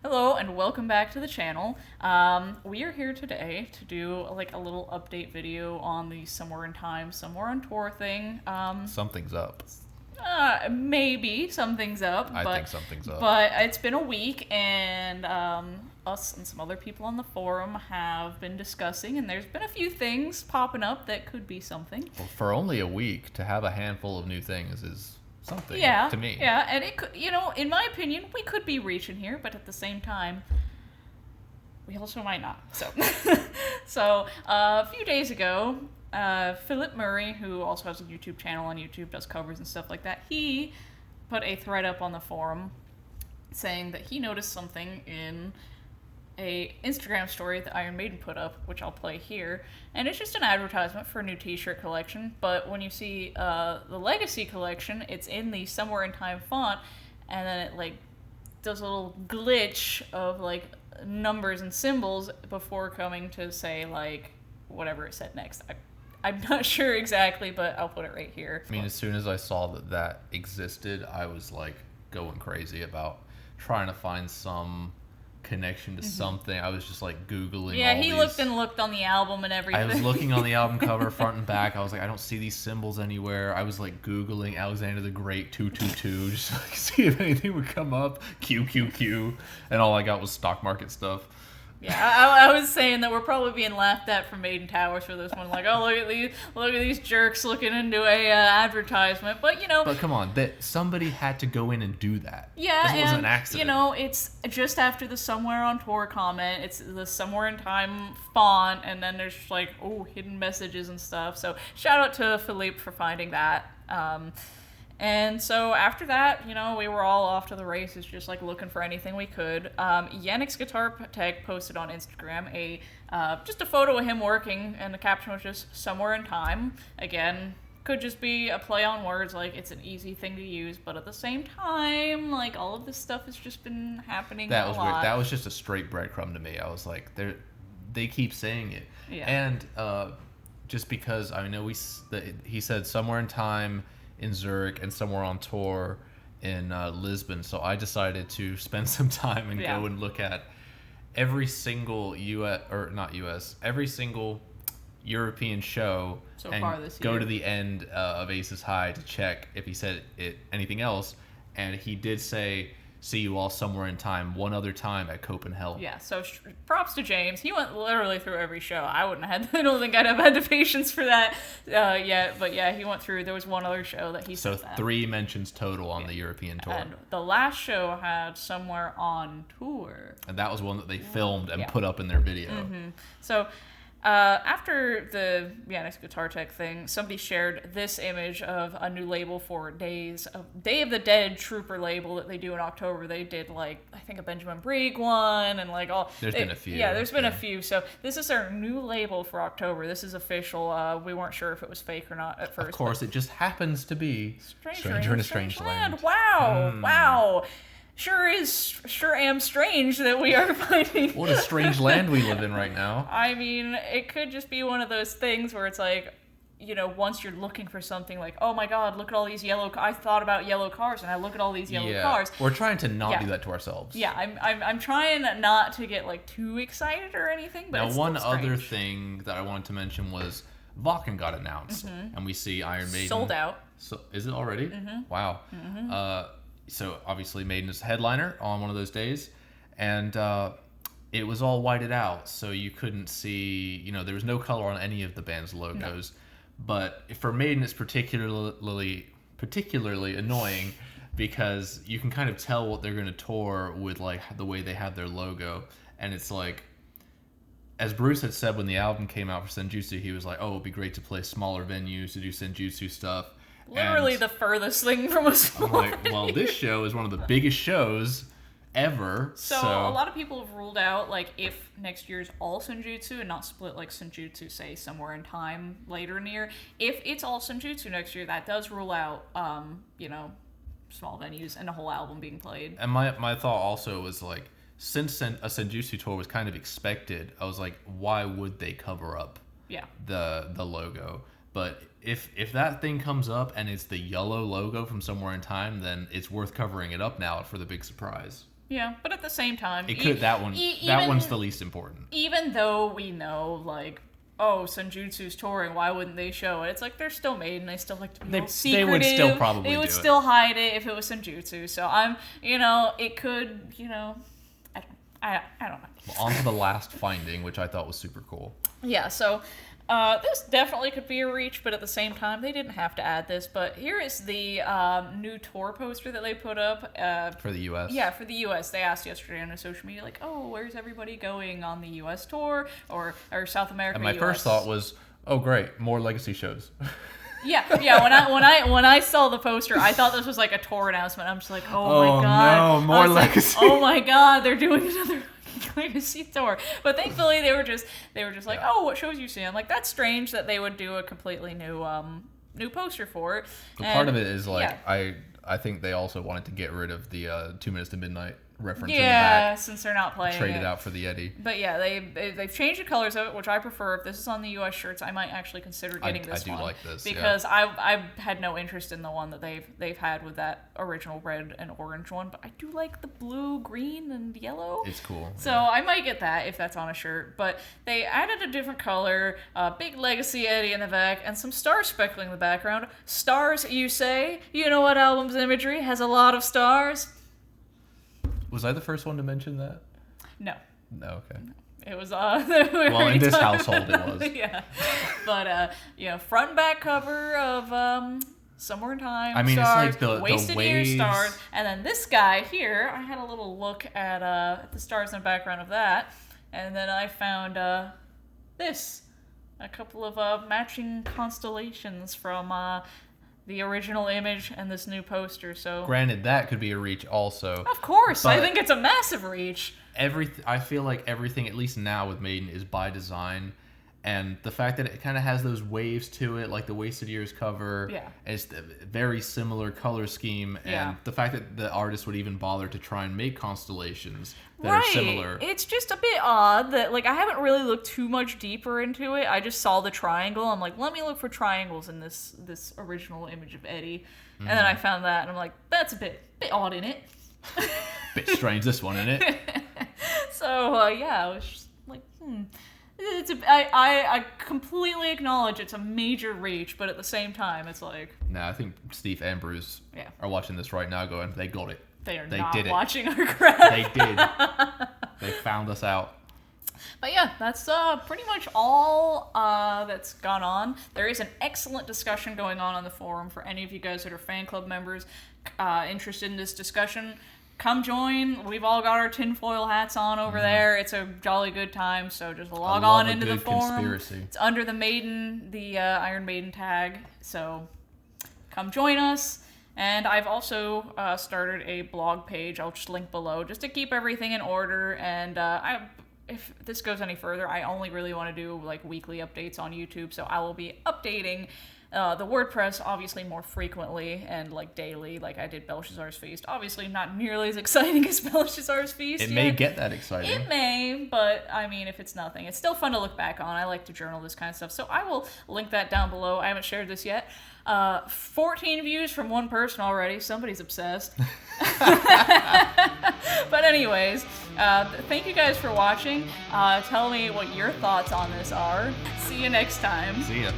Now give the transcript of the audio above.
Hello and welcome back to the channel. We are here today to do like a little update video on the Somewhere in Time, Somewhere on Tour thing. Something's up. Maybe something's up. I think something's up. But it's been a week, and us and some other people on the forum have been discussing, and there's been a few things popping up that could be something. Well, for only a week to have a handful of new things is something to me. Yeah, and it could, in my opinion, we could be reaching here, but at the same time, we also might not. So, a few days ago, Philip Murray, who also has a YouTube channel on YouTube, does covers and stuff like that, he put a thread up on the forum saying that he noticed something in a Instagram story that Iron Maiden put up, which I'll play here, and it's just an advertisement for a new t-shirt collection, but when you see the Legacy collection, it's in the Somewhere in Time font, and then it like does a little glitch of like numbers and symbols before coming to say like whatever it said next. I'm not sure exactly, but I'll put it right here. I mean, as soon as I saw that existed, I was like going crazy about trying to find some connection to something. I was just like Googling. Yeah, he looked on the album and everything. I was looking on the album cover, front and back. I was like, I don't see these symbols anywhere. I was like Googling Alexander the Great 222, just to like, see if anything would come up. QQQ, and all I got was stock market stuff. Yeah, I was saying that we're probably being laughed at from Maiden Towers for this one. Like, oh, look at these jerks looking into a advertisement. But But come on, somebody had to go in and do that. Yeah, this wasn't an accident. It's just after the Somewhere on Tour comment. It's the Somewhere in Time font, and then there's like hidden messages and stuff. So shout out to Philippe for finding that. And so after that, we were all off to the races, just like looking for anything we could. Yannick's Guitar Tech posted on Instagram just a photo of him working, and the caption was just "Somewhere in Time." Again, could just be a play on words, like it's an easy thing to use, but at the same time, like all of this stuff has just been happening. That was weird. That was just a straight breadcrumb to me. I was like, they keep saying it, and just because I know he said "Somewhere in Time" in Zurich and Somewhere on Tour in Lisbon, so I decided to spend some time and go and look at every single every single European show so and far this go year. To the end of Aces High to check if he said anything else, and he did say "See you all somewhere in time" one other time at Copenhagen. Yeah, so props to James. He went literally through every show. I wouldn't have had. I don't think I'd have had the patience for that yet. But yeah, he went through. There was one other show that he said that. 3 mentions total on the European tour. And the last show had Somewhere on Tour. And that was one that they filmed and put up in their video. Mm-hmm. So after the Yannick's Guitar Tech thing, somebody shared this image of a new label for Day of the Dead Trooper label that they do in October. They did like I think a Benjamin Brieg one and like all. There's been a few. Yeah, there's been a few. So this is our new label for October. This is official. We weren't sure if it was fake or not at first. Of course, it just happens to be Stranger in a Strange Land. Wow, wow. Sure am strange that we are finding. What a strange land we live in right now. I mean, it could just be one of those things where it's like, once you're looking for something like, oh my god, look at all these I thought about yellow cars, and I look at all these yellow cars. We're trying to not do that to ourselves. Yeah, I'm trying not to get like too excited or anything. But now, one other thing that I wanted to mention was Wacken got announced, and we see Iron Maiden sold out. So is it already? Wow. So obviously Maiden is headliner on one of those days, and it was all whited out, so you couldn't see, there was no color on any of the band's logos. No. But for Maiden, it's particularly annoying because you can kind of tell what they're going to tour with like the way they have their logo, and it's like, as Bruce had said when the album came out for Senjutsu, he was like, oh, it'd be great to play smaller venues to do Senjutsu stuff. Literally the furthest thing from a small venue. Well, this show is one of the biggest shows ever. So a lot of people have ruled out, like, if next year's all Senjutsu and not split like Senjutsu, say, Somewhere in Time later in the year. If it's all Senjutsu next year, that does rule out, small venues and a whole album being played. And my thought also was, like, since a Senjutsu tour was kind of expected, I was like, why would they cover up the logo? But if that thing comes up and it's the yellow logo from Somewhere in Time, then it's worth covering it up now for the big surprise. Yeah, but at the same time, It could that one. That one's the least important. Even though we know, like, oh, Senjutsu's touring, why wouldn't they show it? It's like they're still Maiden. They still like to be secretive. They would still probably They would still hide it if it was Senjutsu. So it could, I don't know. Well, on to the last finding, which I thought was super cool. Yeah, so this definitely could be a reach, but at the same time, they didn't have to add this. But here is the new tour poster that they put up. For the U.S.? Yeah, for the U.S. They asked yesterday on their social media, like, oh, where's everybody going on the U.S. tour or South America, And my US? first thought was, oh, great, more Legacy shows. Yeah. When I saw the poster, I thought this was like a tour announcement. I'm just like, oh my god, no, more Legacy. Like, oh my god, they're doing another Legacy tour. But thankfully, they were just like, oh, what shows you see? I'm like, that's strange that they would do a completely new poster for it. But part of it is like I think they also wanted to get rid of the 2 Minutes to Midnight reference in the back. Since they're not playing Trade it out for the Eddie. But yeah, they've changed the colors of it, which I prefer. If this is on the U.S. shirts, I might actually consider getting this one. I do like this, because I've had no interest in the one that they've had with that original red and orange one, but I do like the blue, green, and yellow. It's cool. So I might get that if that's on a shirt. But they added a different color, big Legacy Eddie in the back, and some stars speckling the background. Stars, you say? You know what album's imagery has a lot of stars? Was I the first one to mention that? No. No, okay. It was well, in this household it was. Yeah. But front and back cover of Somewhere in Time. I mean, stars, it's like the Wasted waves. Years stars, and then this guy here. I had a little look at the stars in the background of that, and then I found this, a couple of matching constellations from the original image and this new poster. So granted, that could be a reach also. Of course, I think it's a massive reach. I feel like everything, at least now with Maiden, is by design. And the fact that it kind of has those waves to it, like the Wasted Years cover, it's a very similar color scheme. And the fact that the artist would even bother to try and make constellations that are similar. It's just a bit odd that, like, I haven't really looked too much deeper into it. I just saw the triangle. I'm like, let me look for triangles in this original image of Eddie. And then I found that, and I'm like, that's a bit odd in it. Bit strange, this one, isn't it? So, I was just like, I completely acknowledge it's a major reach, but at the same time, it's like... I think Steve and Bruce are watching this right now going, they got it. They not did watching our crap. They did. They found us out. But yeah, that's pretty much all that's gone on. There is an excellent discussion going on the forum for any of you guys that are fan club members interested in this discussion. Come join. We've all got our tinfoil hats on over there. It's a jolly good time, so just log on into the forum. Conspiracy. It's under the Iron Maiden tag, so come join us. And I've also started a blog page. I'll just link below just to keep everything in order. And if this goes any further, I only really want to do like weekly updates on YouTube, so I will be updating the WordPress obviously more frequently and like daily, like I did Belshazzar's Feast. Obviously not nearly as exciting as Belshazzar's Feast. It may get that exciting. It may, but I mean, if it's nothing, it's still fun to look back on. I like to journal this kind of stuff, so I will link that down below. I haven't shared this yet. 14 views from one person already. Somebody's obsessed. But anyways, thank you guys for watching. Tell me what your thoughts on this are. See you next time. See ya.